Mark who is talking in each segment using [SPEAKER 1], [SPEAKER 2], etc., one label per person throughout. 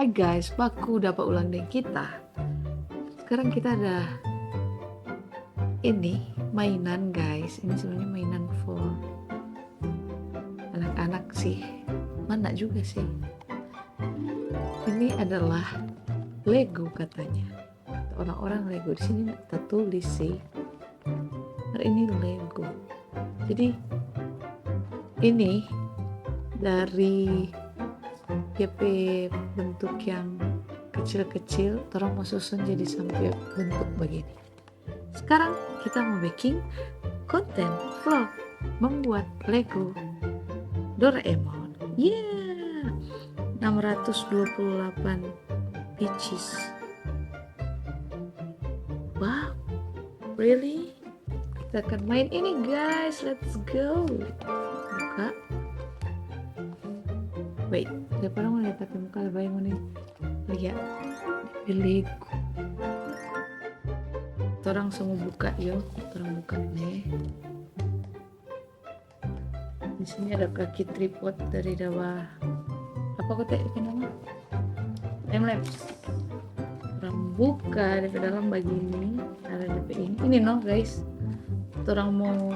[SPEAKER 1] Hai guys, baku dapat ulang dengan kita. Sekarang kita ada ini mainan guys. Ini sebenarnya mainan for anak-anak sih. Mana juga sih. Ini adalah Lego katanya. Orang-orang Lego di sini tertulis sih. Hari ini Lego. Jadi ini dari DP bentuk yang kecil-kecil, orang mau susun jadi sampai bentuk begini. Sekarang kita mau bikin konten vlog membuat Lego Doraemon. Yeah, 628 pieces. Wow, really? Kita akan main ini guys. Let's go. Buka. Wait, daripada mau lihat pakai muka lebih mau nih lihat Lego. Orang semua buka yo, orang buka nih. Di sini ada kaki tripod dari bawah. Apa kau tadi nama? Time-lapse. Orang buka dari dalam begini ada DP ini. Ini no guys. Orang mau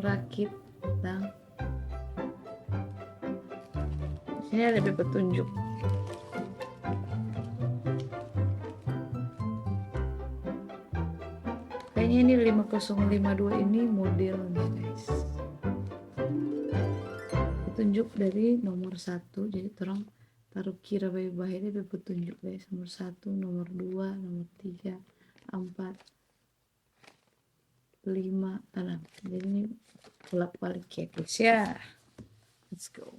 [SPEAKER 1] rakit dan ini ada petunjuk. Kayaknya ini 5052 ini modelnya guys. Petunjuk dari nomor 1. Jadi orang taruh kira baik-baik ini petunjuk guys. Nomor 1, nomor 2, nomor 3, 4, 5, 6. Jadi ini bolak-balik ya guys ya. Let's go.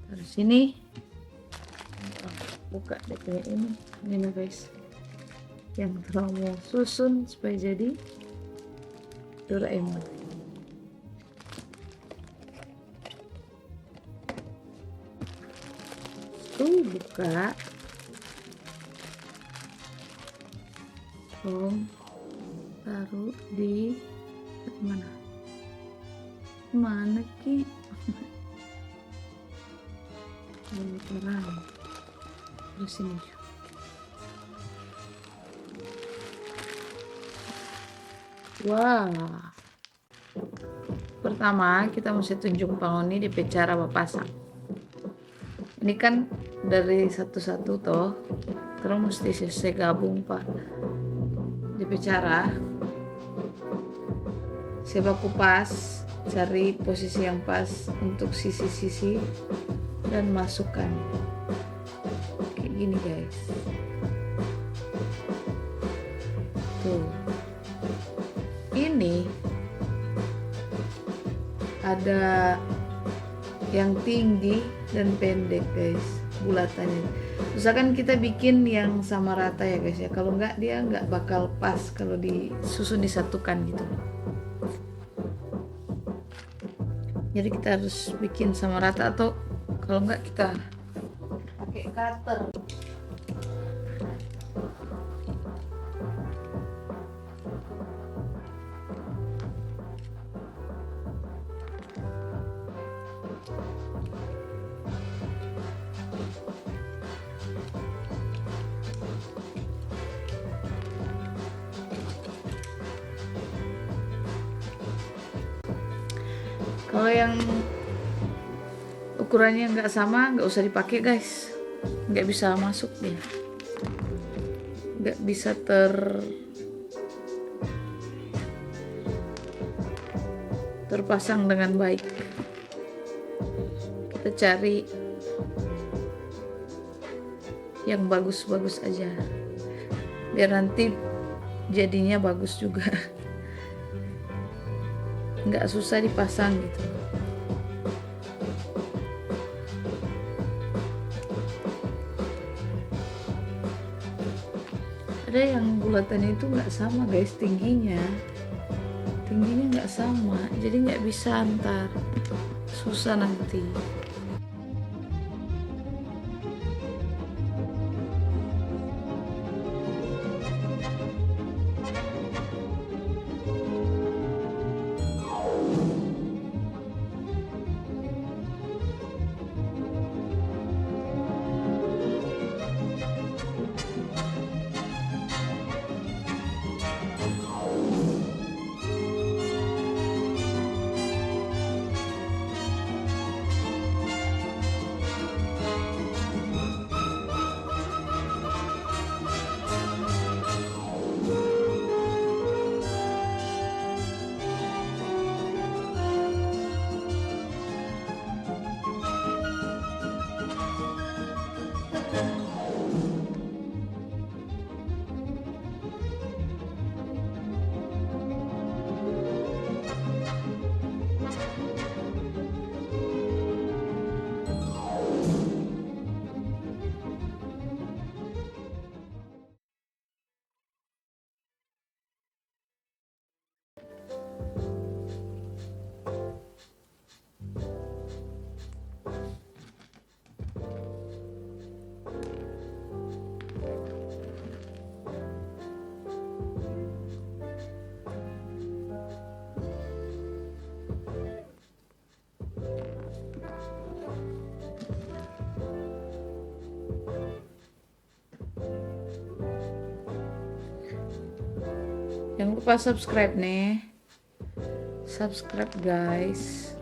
[SPEAKER 1] Taruh sini, buka DP ini guys, yang kita mau susun supaya jadi Doraemon. Buka, taruh di mana ki? Terang terus ini wah, pertama kita mesti tunjuk pangoni di cara pasang. Ini kan dari satu-satu toh, terus mesti saya gabung pak di cara saya baku pas, cari posisi yang pas untuk sisi-sisi dan masukkan kayak gini guys. Tuh, ini ada yang tinggi dan pendek guys, bulatannya. Misalkan kita bikin yang sama rata ya guys ya, kalau enggak dia enggak bakal pas kalau disusun disatukan gitu. Jadi kita harus bikin sama rata, atau kalau enggak kita pakai cutter. Kalau yang ukurannya nggak sama, nggak usah dipakai guys, nggak bisa masuk dia, nggak bisa terpasang dengan baik. Kita cari yang bagus-bagus aja biar nanti jadinya bagus juga, nggak susah dipasang gitu. Ada yang bulatannya itu nggak sama guys, tingginya nggak sama, jadi nggak bisa, ntar susah nanti. Jangan lupa subscribe nih. Subscribe guys.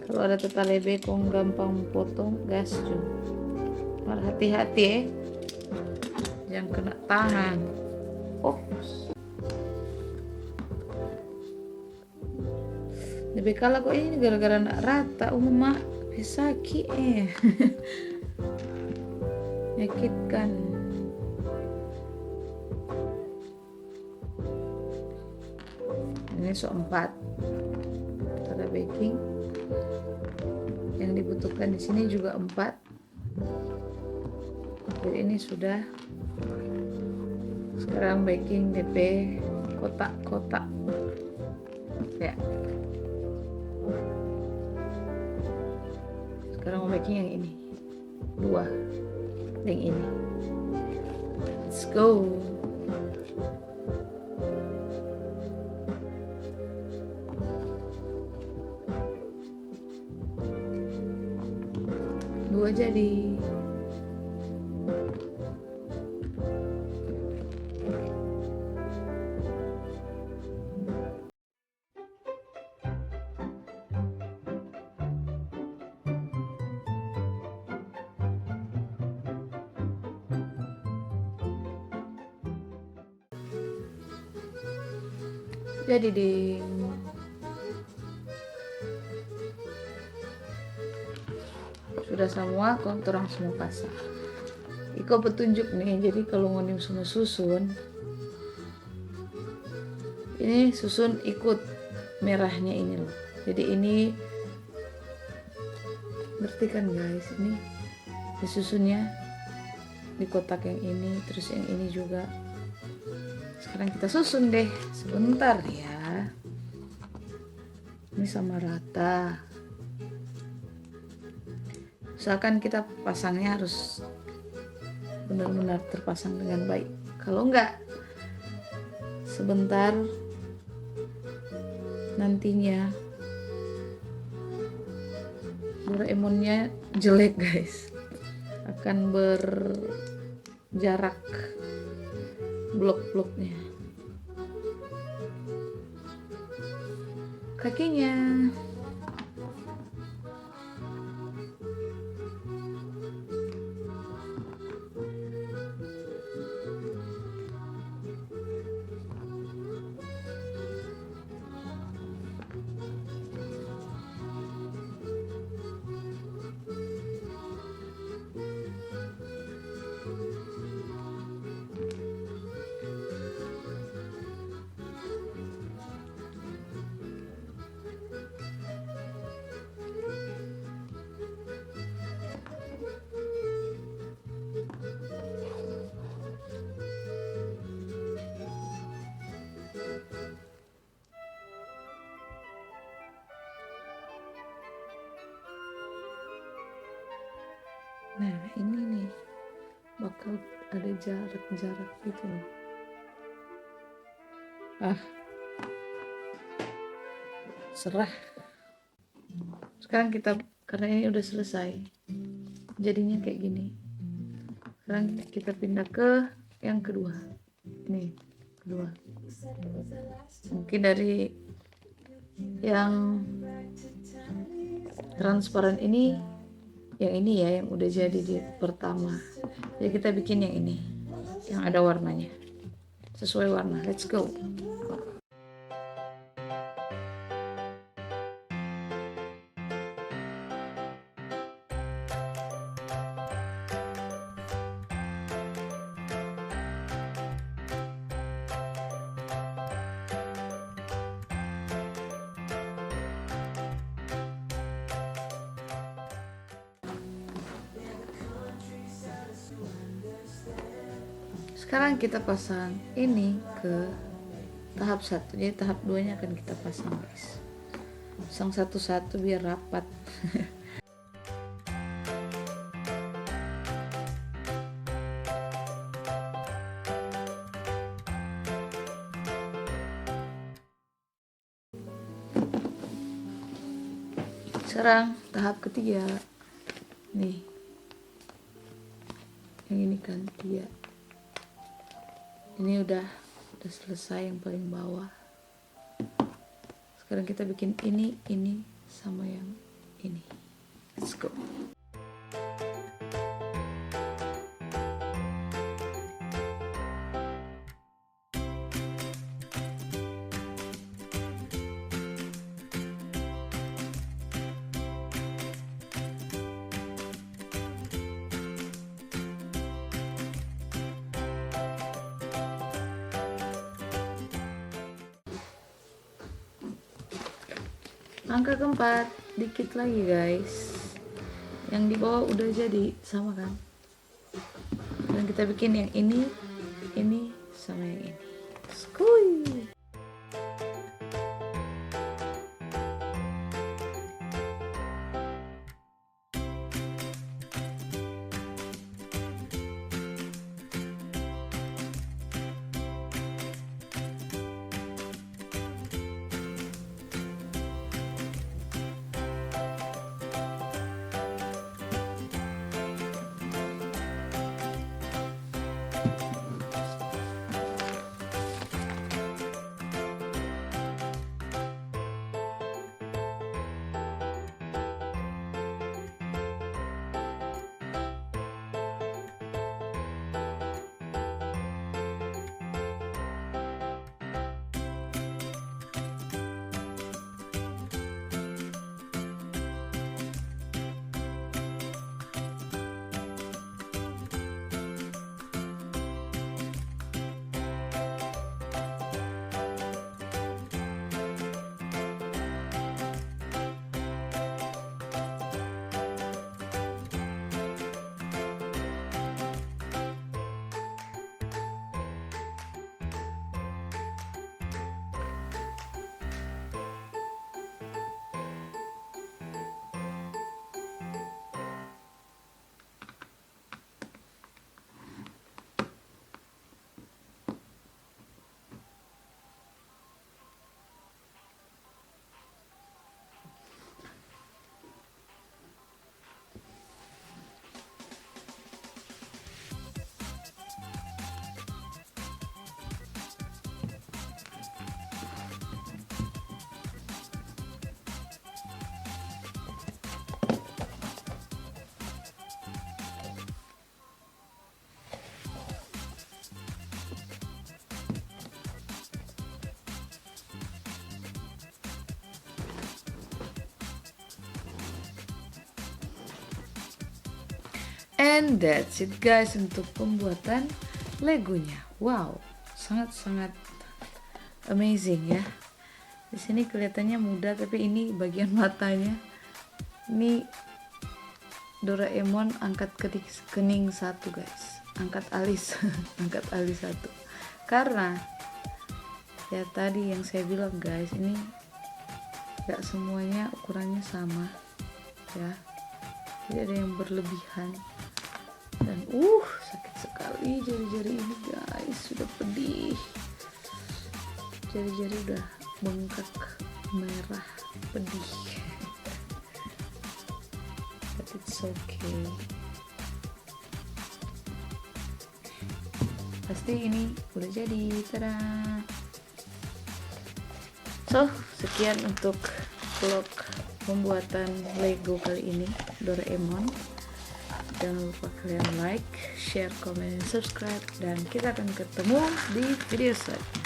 [SPEAKER 1] Kalau ada tetalebe kong gampang potong gas juga. Hati-hati ya, jangan kena tangan. Oops. Lebih kalah kok ini gara-gara nak rata mak sakit menyakitkan. Ini so 4 ada baking. Yang dibutuhkan di sini juga 4. Jadi ini sudah. Sekarang baking DP kotak-kotak ya. Sekarang mau baking yang ini 2 yang ini. Let's go. Dua jadi. Jadi deh. Sudah semua konturang semua pasang. Iko petunjuk nih, jadi kalau ngonim semua susun, ini susun ikut merahnya ini loh. Jadi ini berarti kan guys, ini disusunnya di kotak yang ini, terus yang ini juga. Sekarang kita susun deh, sebentar ya. Ini sama rata. Misalkan kita pasangnya harus benar-benar terpasang dengan baik. Kalau enggak, sebentar nantinya Doraemonnya jelek guys, akan berjarak blok-bloknya. Kakinya nah ini nih bakal ada jarak-jarak gitu loh. Serah. Sekarang kita, karena ini udah selesai, jadinya kayak gini. Sekarang kita pindah ke yang kedua. Ini kedua. Mungkin dari yang transparan ini, yang ini ya, yang udah jadi di pertama. Jadi kita bikin yang ini, yang ada warnanya, sesuai warna. Let's go. Sekarang kita pasang ini ke tahap 1, jadi tahap 2 nya akan kita pasang guys. Pasang satu-satu biar rapat. Sekarang tahap ketiga nih, yang ini kan 3. Ini udah selesai yang paling bawah. Sekarang kita bikin ini sama yang ini. Let's go. Angka keempat, dikit lagi guys. Yang di bawah udah jadi sama kan. Dan kita bikin yang ini sama yang ini. Skuy. And that's it guys untuk pembuatan Legonya. Wow, sangat-sangat amazing ya. Di sini kelihatannya mudah, tapi ini bagian matanya. Ini Doraemon angkat kening 1 guys. Angkat alis, angkat alis 1. Karena ya tadi yang saya bilang guys, ini gak semuanya ukurannya sama ya. Jadi ada yang berlebihan. Dan sakit sekali jari-jari ini guys, sudah pedih, jari-jari udah bengkak merah pedih. But it's okay, pasti ini udah jadi. Tada. So sekian untuk vlog pembuatan Lego kali ini Doraemon. Jangan lupa kalian like, share, comment, subscribe, dan kita akan ketemu di video selanjutnya.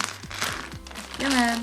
[SPEAKER 1] Jangan.